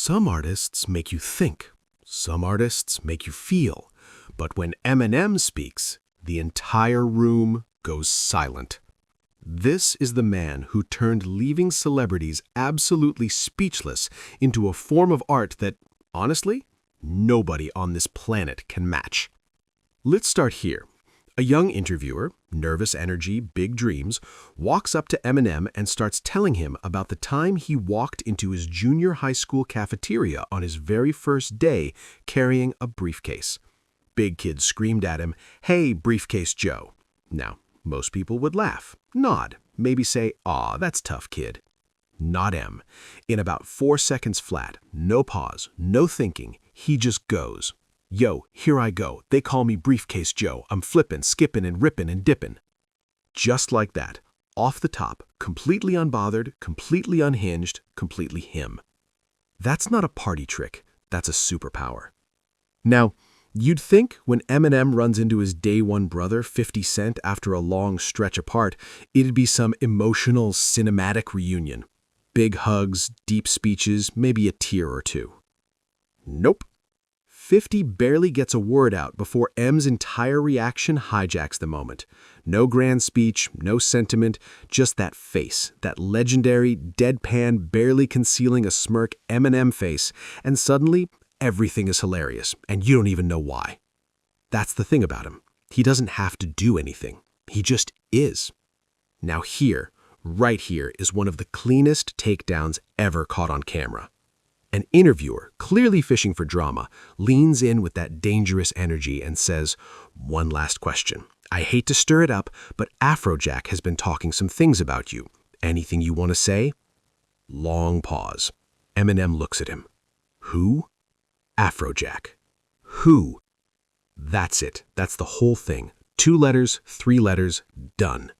Some artists make you think. Some artists make you feel. But when Eminem speaks, the entire room goes silent. This is the man who turned leaving celebrities absolutely speechless into a form of art that, honestly, nobody on this planet can match. Let's start here. A young interviewer, nervous energy, big dreams, walks up to Eminem and starts telling him about the time he walked into his junior high school cafeteria on his very first day carrying a briefcase. Big kids screamed at him, "Hey, Briefcase Joe." Now, most people would laugh, nod, maybe say, "Aw, that's tough, kid." Not M. In about 4 seconds flat, no pause, no thinking, he just goes. "Yo, here I go. They call me Briefcase Joe. I'm flippin', skippin', and rippin' and dippin'." Just like that, off the top, completely unbothered, completely unhinged, completely him. That's not a party trick. That's a superpower. Now, you'd think when Eminem runs into his day one brother, 50 Cent, after a long stretch apart, it'd be some emotional, cinematic reunion. Big hugs, deep speeches, maybe a tear or two. Nope. 50 barely gets a word out before M's entire reaction hijacks the moment. No grand speech, no sentiment, just that face, that legendary, deadpan, barely concealing a smirk Eminem face, and suddenly everything is hilarious, and you don't even know why. That's the thing about him. He doesn't have to do anything. He just is. Now here, right here, is one of the cleanest takedowns ever caught on camera. An interviewer, clearly fishing for drama, leans in with that dangerous energy and says, "One last question. I hate to stir it up, but Afrojack has been talking some things about you. Anything you want to say?" Long pause. Eminem looks at him. "Who?" "Afrojack." "Who?" That's it. That's the whole thing. 2 letters, 3 letters, done.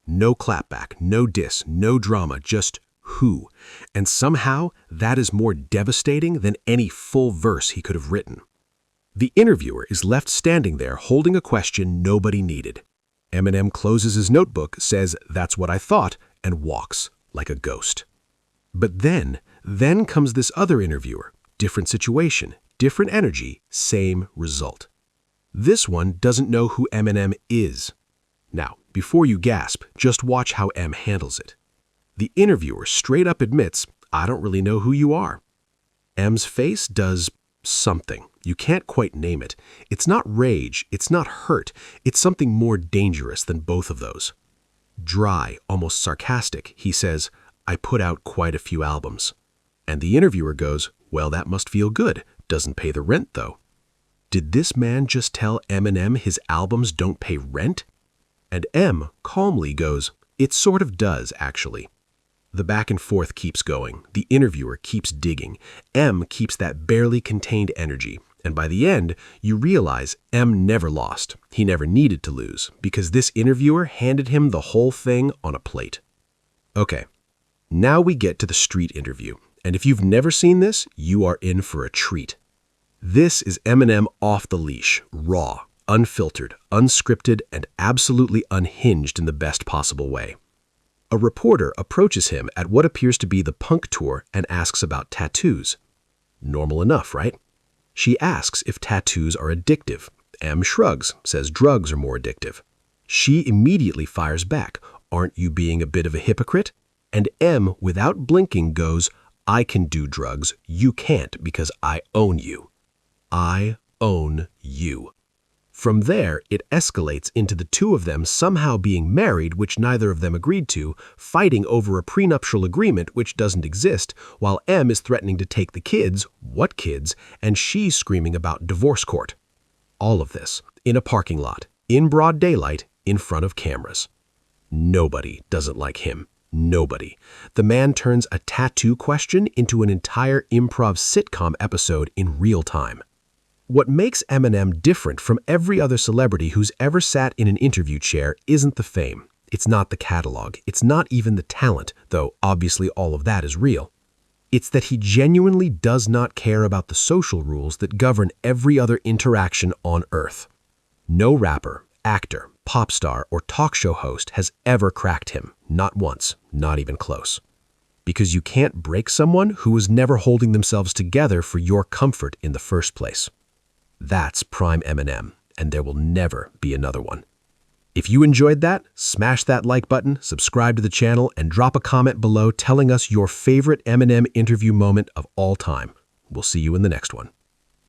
No clapback, no diss, no drama, just who. And somehow that is more devastating than any full verse he could have written. The interviewer is left standing there holding a question nobody needed. Eminem closes his notebook, says, "That's what I thought," and walks like a ghost. But then comes this other interviewer. Different situation, different energy, same result. This one doesn't know who Eminem is. Now, before you gasp, just watch how M handles it. The interviewer straight up admits, "I don't really know who you are." M's face does something. You can't quite name it. It's not rage, it's not hurt, it's something more dangerous than both of those. Dry, almost sarcastic, he says, "I put out quite a few albums." And the interviewer goes, "Well, that must feel good. Doesn't pay the rent, though." Did this man just tell Eminem his albums don't pay rent? And M calmly goes, "It sort of does, actually." The back and forth keeps going. The interviewer keeps digging. M keeps that barely contained energy. And by the end, you realize M never lost. He never needed to lose, because this interviewer handed him the whole thing on a plate. Okay, now we get to the street interview. And if you've never seen this, you are in for a treat. This is Eminem off the leash, raw, unfiltered, unscripted, and absolutely unhinged in the best possible way. A reporter approaches him at what appears to be the punk tour and asks about tattoos. Normal enough, right? She asks if tattoos are addictive. M shrugs, says drugs are more addictive. She immediately fires back, "Aren't you being a bit of a hypocrite?" And M, without blinking, goes, "I can do drugs. You can't because I own you. I own you." From there, it escalates into the two of them somehow being married, which neither of them agreed to, fighting over a prenuptial agreement which doesn't exist, while M is threatening to take the kids, what kids, and she's screaming about divorce court. All of this in a parking lot, in broad daylight, in front of cameras. Nobody doesn't like him. Nobody. The man turns a tattoo question into an entire improv sitcom episode in real time. What makes Eminem different from every other celebrity who's ever sat in an interview chair isn't the fame. It's not the catalog. It's not even the talent, though obviously all of that is real. It's that he genuinely does not care about the social rules that govern every other interaction on Earth. No rapper, actor, pop star, or talk show host has ever cracked him. Not once, not even close. because you can't break someone who was never holding themselves together for your comfort in the first place. That's prime Eminem, and there will never be another one. If you enjoyed that, smash that like button, subscribe to the channel, and drop a comment below telling us your favorite Eminem interview moment of all time. We'll see you in the next one.